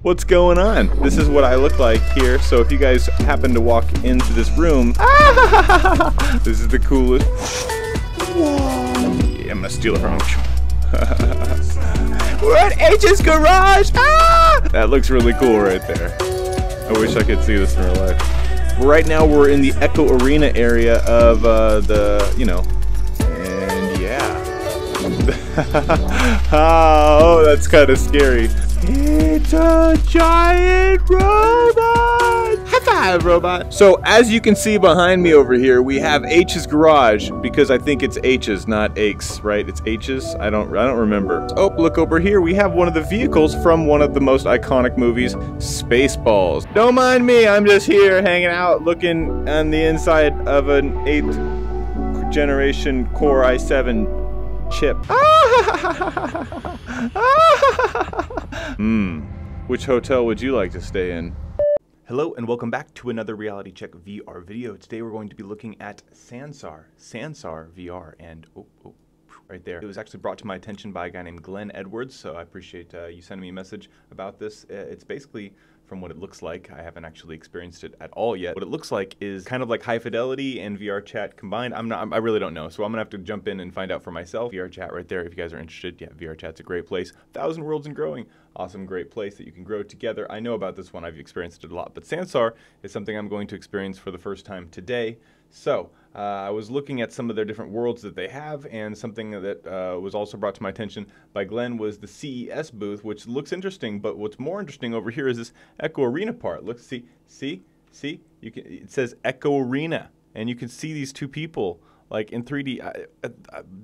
what's going on? This is what I look like here. So if you guys happen to walk into this room, this is the coolest. Yeah, I'm gonna steal it from him. We're at H's garage. That looks really cool right there. I wish I could see this in real life. Right now we're in the Echo Arena area of the, you know, and yeah. Oh, that's kind of scary. It's a giant robot! High five, robot! So as you can see behind me over here, we have H's garage, because I think it's H's, not Aches, right? It's H's? I don't remember. Oh, look over here. We have one of the vehicles from one of the most iconic movies, Spaceballs. Don't mind me. I'm just here hanging out, looking on the inside of an 8th generation Core i7 chip. Which hotel would you like to stay in? Hello and welcome back to another Reality Check VR video. Today we're going to be looking at Sansar VR, and right there. It was actually brought to my attention by a guy named Glenn Edwards, so I appreciate you sending me a message about this. It's basically, from what it looks like, I haven't actually experienced it at all yet. What it looks like is kind of like high fidelity and VR chat combined. I really don't know, so I'm gonna have to jump in and find out for myself. VR chat right there, if you guys are interested. Yeah, VR chat's a great place. 1,000 worlds and growing. Awesome, great place that you can grow together. I know about this one, I've experienced it a lot, but Sansar is something I'm going to experience for the first time today. So, I was looking at some of their different worlds that they have, and something that was also brought to my attention by Glenn was the CES booth, which looks interesting, but what's more interesting over here is this Echo Arena part. Look, see, you can, it says Echo Arena, and you can see these two people, like in 3D.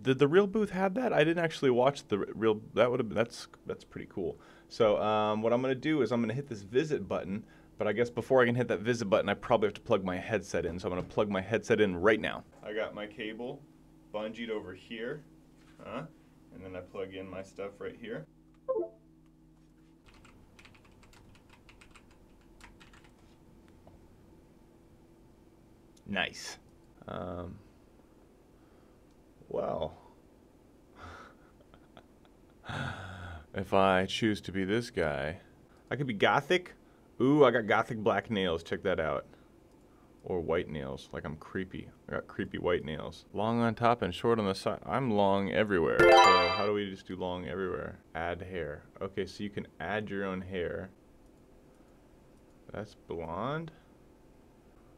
Did the real booth have that? I didn't actually watch the real, that's pretty cool. So what I'm gonna do is I'm gonna hit this visit button. But I guess before I can hit that visit button, I probably have to plug my headset in. So I'm going to plug my headset in right now. I got my cable bungeed over here. And then I plug in my stuff right here. Nice. Well. If I choose to be this guy, I could be gothic. Ooh, I got gothic black nails. Check that out. Or white nails. Like I'm creepy. I got creepy white nails. Long on top and short on the side. I'm long everywhere. So how do we just do long everywhere? Add hair. Okay, so you can add your own hair. That's blonde.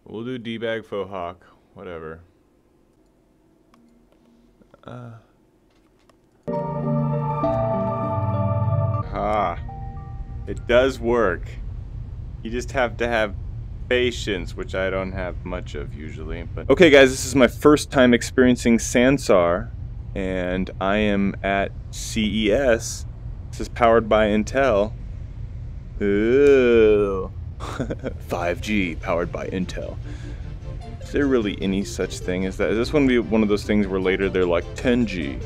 We'll do D-bag faux hawk. Whatever. It does work. You just have to have patience, which I don't have much of usually. But okay, guys, this is my first time experiencing Sansar, and I am at CES. This is powered by Intel. Ooh. 5G powered by Intel. Is there really any such thing as that? Is this going to be one of those things where later they're like 10G?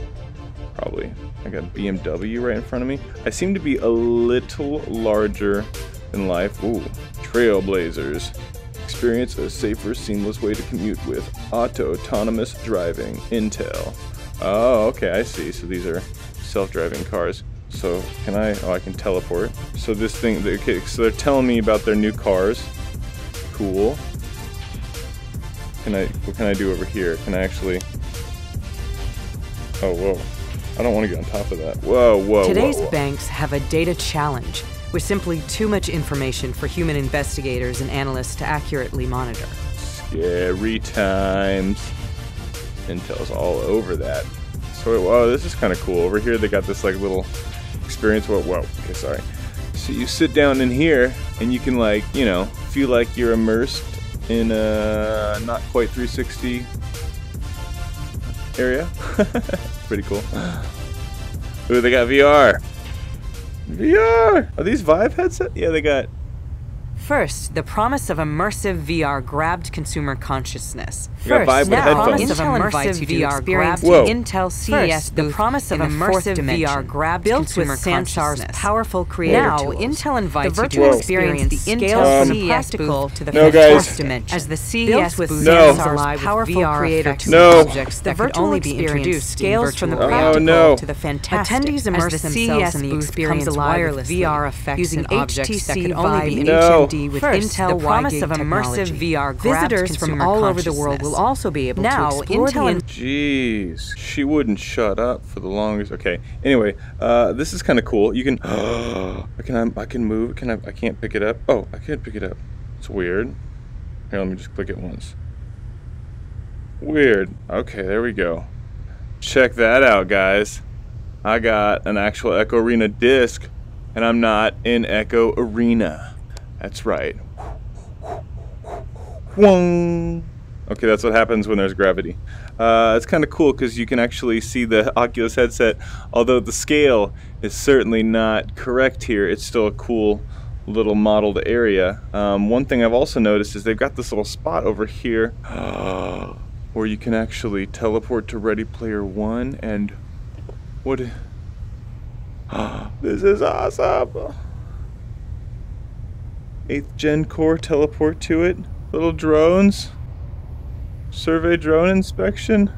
Probably. I got BMW right in front of me. I seem to be a little larger in life. Ooh, trailblazers. Experience a safer, seamless way to commute with autonomous driving. Intel. Oh, okay, I see. So these are self-driving cars. So can I can teleport. So this thing, okay, so they're telling me about their new cars. Cool. What can I do over here? Can I actually, oh, whoa. I don't want to get on top of that. Whoa. Today's banks have a data challenge with simply too much information for human investigators and analysts to accurately monitor. Scary times. Intel's all over that. So, whoa, this is kind of cool. Over here, they got this like little experience. Whoa, okay, sorry. So you sit down in here, and you can like, you know, feel like you're immersed in a not quite 360 area. Pretty cool. Ooh, they got VR. VR! Are these Vive headsets? Yeah, they got First, the promise of immersive VR grabbed consumer consciousness. You got Vibe with now, headphones. Intel invites you to experience the Whoa. Intel CES booth. The promise of immersive VR grabbed consumer Sansar's powerful creator Now, tools. Intel invites The you to virtual experience the experience Intel scales from CES booth to the No, guys. fourth dimension. As the CES with booth No. Sansar's alive powerful VR creator effects tools No. objects that could only be introduced scales from the Oh, practical no. to the fantastic. Attendees immerse as the themselves CES in the booth experience becomes alive with wirelessly, VR effects using and objects that HTC could only be Vive in No. HMD with First, Intel the promise WiGig of immersive technology. VR grabs Visitors from consumer all over the world consciousness. will also be able Now, to explore Intel the Jeez, she wouldn't shut up for the longest. Okay. Anyway, this is kind of cool. You can. I can move. I can't pick it up. Oh, I can't pick it up. It's weird. Here, let me just click it once. Weird. Okay, there we go. Check that out, guys. I got an actual Echo Arena disc, and I'm not in Echo Arena. That's right. Whoong. Okay, that's what happens when there's gravity. It's kind of cool because you can actually see the Oculus headset. Although the scale is certainly not correct here, it's still a cool little modeled area. One thing I've also noticed is they've got this little spot over here where you can actually teleport to Ready Player One. And what? This is awesome. 8th Gen Core, teleport to it. Little drones. Survey drone inspection.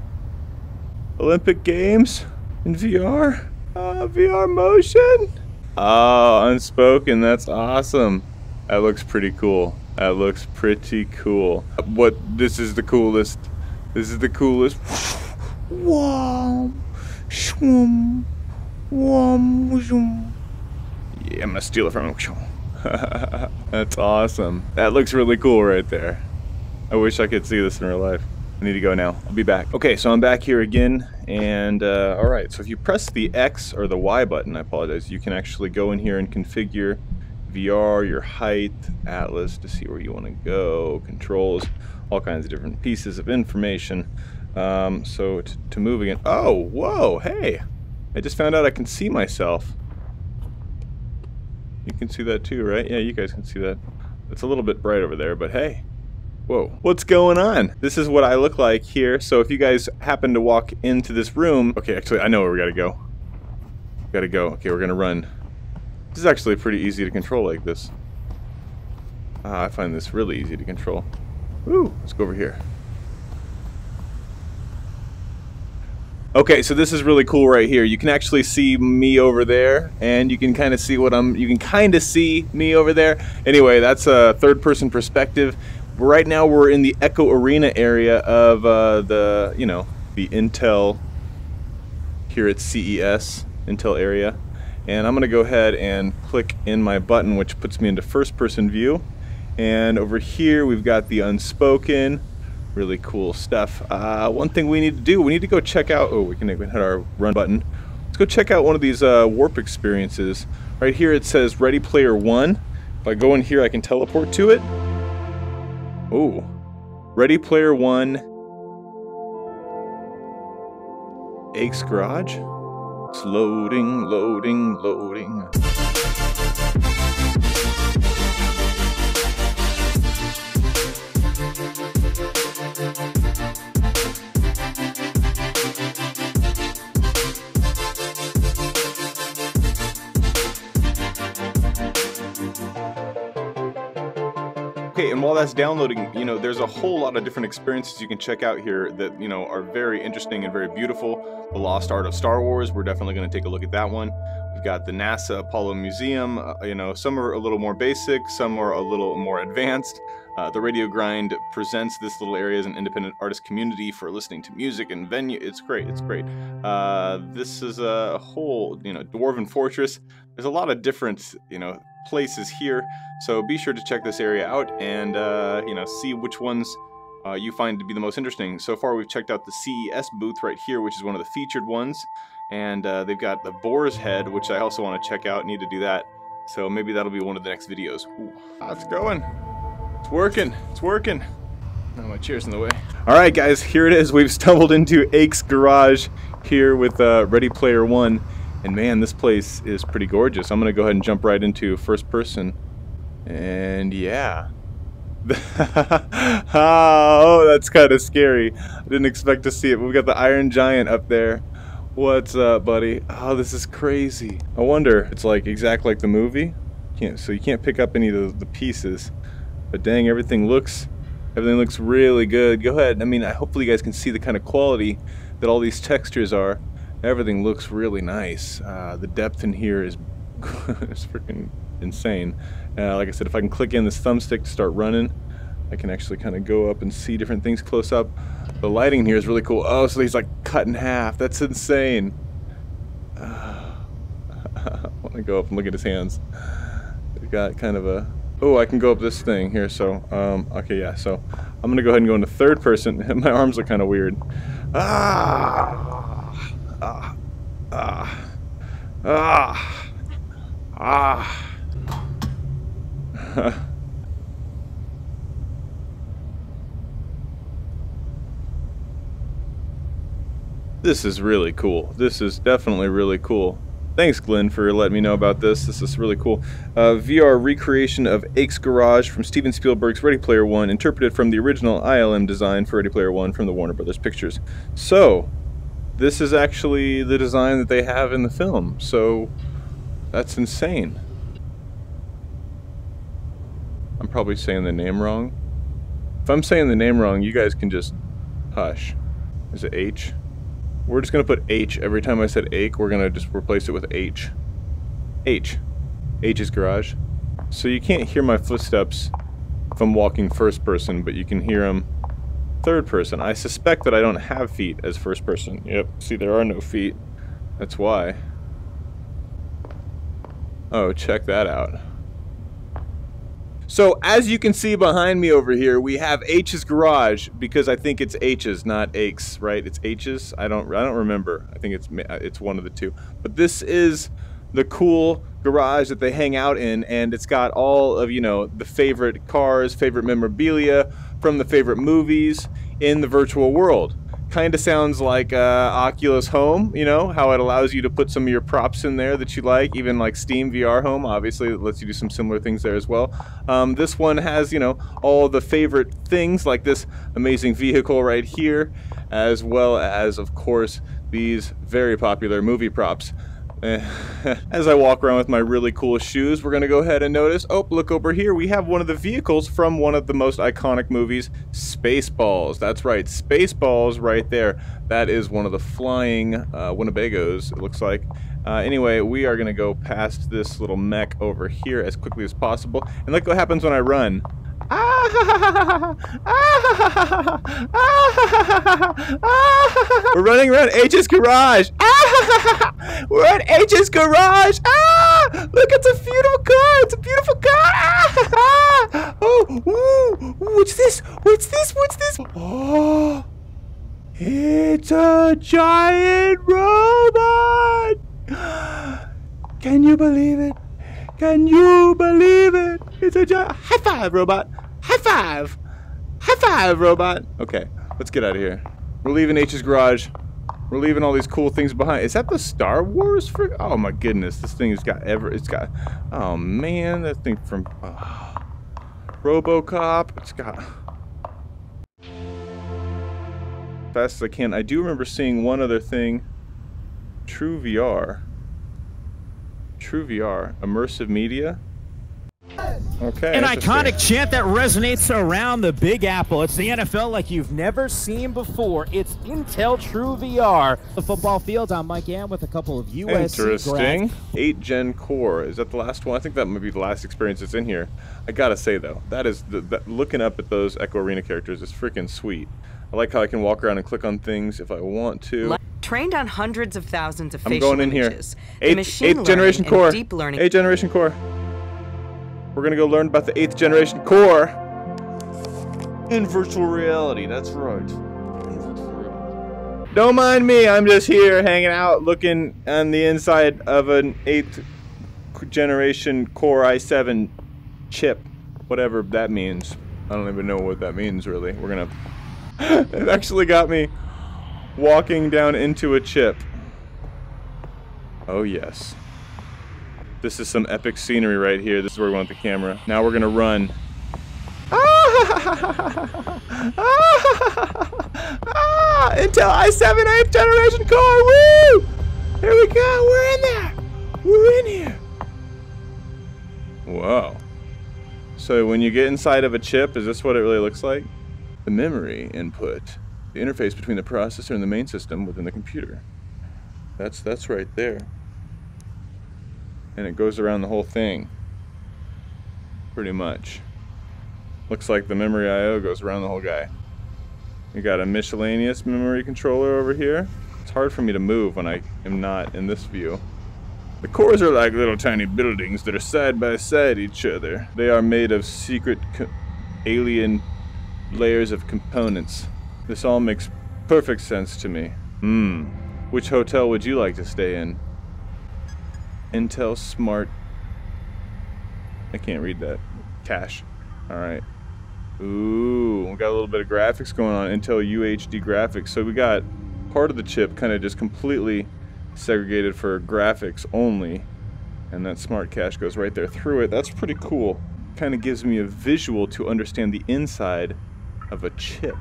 Olympic Games in VR. VR motion. Oh, Unspoken. That's awesome. That looks pretty cool. That looks pretty cool. This is the coolest. This is the coolest. Whoom, shwoom, whoom, zoom. Yeah, I'm gonna steal it from him. That's awesome. That looks really cool right there. I wish I could see this in real life. I need to go now. I'll be back. Okay, so I'm back here again, and alright, so if you press the X or the Y button, I apologize, you can actually go in here and configure VR, your height, atlas to see where you want to go, controls, all kinds of different pieces of information. So to move again. Oh, whoa, hey! I just found out I can see myself. You can see that too, right? Yeah, you guys can see that. It's a little bit bright over there, but hey. Whoa, what's going on? This is what I look like here. So if you guys happen to walk into this room, okay, actually I know where we gotta go. Gotta go. Okay, we're gonna run. This is actually pretty easy to control like this. I find this really easy to control. Woo, let's go over here. Okay, so this is really cool right here. You can actually see me over there, and you can kind of see you can kind of see me over there. Anyway, that's a third-person perspective. Right now we're in the Echo Arena area of the Intel here at CES, Intel area. And I'm gonna go ahead and click in my button, which puts me into first-person view. And over here we've got the Unspoken. Really cool stuff. One thing we need to do, we need to go check out, we can hit our run button. Let's go check out one of these warp experiences. Right here it says Ready Player One. If I go in here I can teleport to it. Oh, Ready Player One. Aches Garage. It's loading, loading, loading. Okay, and while that's downloading, there's a whole lot of different experiences you can check out here that, are very interesting and very beautiful. The Lost Art of Star Wars, we're definitely going to take a look at that one. We've got the NASA Apollo Museum, some are a little more basic, some are a little more advanced. The Radio Grind presents this little area as an independent artist community for listening to music and venue. It's great, it's great. This is a whole, Dwarven Fortress. There's a lot of different, places here, so be sure to check this area out and see which ones you find to be the most interesting. So far we've checked out the CES booth right here, which is one of the featured ones, and they've got the Boar's Head, which I also want to check out. Need to do that, so maybe that'll be one of the next videos. Ooh, it's going, it's working, it's working. Oh, my chair's in the way. Alright guys, here it is. We've stumbled into Aches Garage here with Ready Player One. And man, this place is pretty gorgeous. I'm going to go ahead and jump right into first person And yeah. Oh, that's kind of scary. I didn't expect to see it, but we got the Iron Giant up there. What's up, buddy? Oh, this is crazy. I wonder, it's like exact like the movie. So you can't pick up any of the pieces. But dang, everything looks really good. Go ahead. I mean, hopefully you guys can see the kind of quality that all these textures are. Everything looks really nice. The depth in here is it's freaking insane. Like I said, if I can click in this thumbstick to start running, I can actually kind of go up and see different things close up. The lighting in here is really cool. Oh, so he's like cut in half. That's insane. I want to go up and look at his hands. He's got kind of a... Oh, I can go up this thing here, so... okay, yeah, so I'm going to go ahead and go into third person. My arms look kind of weird. This is really cool. This is definitely really cool. Thanks, Glenn, for letting me know about this. This is really cool. VR recreation of Ake's Garage from Steven Spielberg's Ready Player One, interpreted from the original ILM design for Ready Player One from the Warner Brothers Pictures. So, this is actually the design that they have in the film. So, that's insane. I'm probably saying the name wrong. If I'm saying the name wrong, you guys can just hush. Is it H? We're just gonna put H every time I said Ake. We're gonna just replace it with H. H. H's Garage. So you can't hear my footsteps if I'm walking first person, but you can hear them third person. I suspect that I don't have feet as first person. Yep. See, there are no feet. That's why. Oh, check that out. So, as you can see behind me over here, we have H's Garage, because I think it's H's, not Ake's, right? It's H's? I don't remember. I think it's one of the two. But this is the cool garage that they hang out in, and it's got all of, you know, the favorite cars, favorite memorabilia from the favorite movies in the virtual world. Kind of sounds like Oculus Home, you know, how it allows you to put some of your props in there that you like, even like Steam VR Home, obviously it lets you do some similar things there as well. This one has, you know, all the favorite things like this amazing vehicle right here, as well as, of course, these very popular movie props. As I walk around with my really cool shoes, we're going to go ahead and notice, oh, look over here, we have one of the vehicles from one of the most iconic movies, Spaceballs. That's right, Spaceballs right there. That is one of the flying Winnebagos, it looks like. Anyway, we are going to go past this little mech over here as quickly as possible. And look what happens when I run. We're running around H's Garage. We're at H's Garage. Look, it's a beautiful car. It's a beautiful car. Oh, ooh, what's this? What's this? What's this? Oh, it's a giant robot. Can you believe it? Can you believe it? It's a giant... High five, robot! High five! High five, robot! Okay, let's get out of here. We're leaving H's Garage. We're leaving all these cool things behind. Is that the Star Wars? Oh my goodness, this thing has got It's got... Oh man, that thing from... RoboCop. It's got... Fast as I can. I do remember seeing one other thing. True VR. True VR, immersive media. Okay. An iconic chant that resonates around the Big Apple. It's the NFL like you've never seen before. It's Intel True VR. The football field. I'm Mike Ann with a couple of USC Interesting. grads. 8 Gen Core. Is that the last one? I think that might be the last experience that's in here. I gotta say though, that is looking up at those Echo Arena characters is freaking sweet. I like how I can walk around and click on things if I want to. Trained on hundreds of thousands of I'm facial going in images, here. 8th generation core. Deep learning. 8th generation core. We're gonna go learn about the 8th generation core in virtual reality. That's right. Don't mind me. I'm just here hanging out, looking on the inside of an 8th generation Core i7 chip, whatever that means. I don't even know what that means really. We're gonna. It actually got me walking down into a chip. Oh yes. This is some epic scenery right here. This is where we want the camera. Now we're gonna run. Intel i7 8th generation core, woo! Here we go, we're in there! We're in here! Whoa. So when you get inside of a chip, is this what it really looks like? The memory input, the interface between the processor and the main system within the computer. That's right there. And it goes around the whole thing. Pretty much. Looks like the memory I/O goes around the whole guy. You got a miscellaneous memory controller over here. It's hard for me to move when I am not in this view. The cores are like little tiny buildings that are side by side each other. They are made of secret alien layers of components. This all makes perfect sense to me. Which hotel would you like to stay in? Intel Smart. I can't read that. Cache. Alright. Ooh, we got a little bit of graphics going on. Intel UHD graphics. So we got part of the chip kind of just completely segregated for graphics only. And that smart cache goes right there through it. That's pretty cool. Kind of gives me a visual to understand the inside of a chip.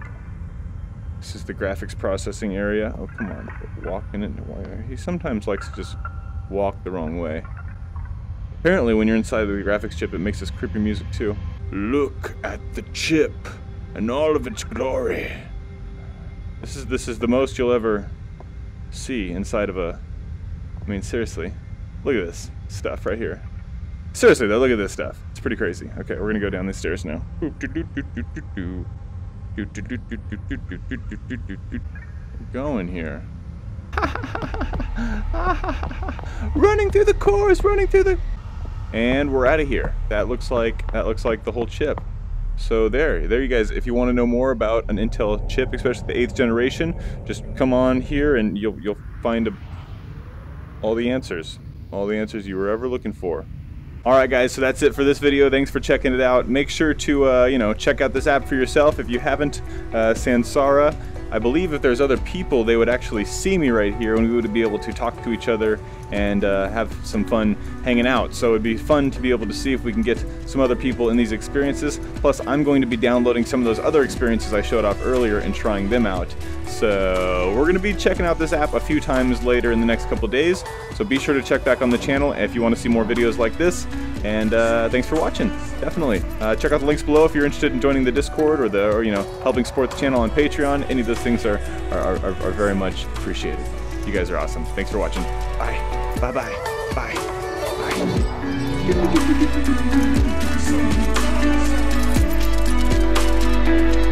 This is the graphics processing area. Oh, come on. Walking into wire. He sometimes likes to just walk the wrong way. Apparently, when you're inside of the graphics chip, it makes this creepy music too. Look at the chip and all of its glory. This is the most you'll ever see inside of a... I mean, seriously. Look at this stuff right here. Seriously though, look at this stuff. It's pretty crazy. Okay, we're gonna go down these stairs now. We're going here. Running through the cores, running through the... And we're out of here. That looks like the whole chip. So there you guys. If you want to know more about an Intel chip, especially the 8th generation, just come on here and you'll find all the answers you were ever looking for. Alright guys, so that's it for this video. Thanks for checking it out. Make sure to check out this app for yourself if you haven't. Sansar. I believe if there's other people, they would actually see me right here and we would be able to talk to each other and have some fun hanging out. So it'd be fun to be able to see if we can get some other people in these experiences. Plus, I'm going to be downloading some of those other experiences I showed off earlier and trying them out. So we're going to be checking out this app a few times later in the next couple days. So be sure to check back on the channel if you want to see more videos like this. And thanks for watching. Definitely. Check out the links below if you're interested in joining the Discord or helping support the channel on Patreon. Any of those things are very much appreciated. You guys are awesome. Thanks for watching. Bye. Bye-bye. Bye. Bye.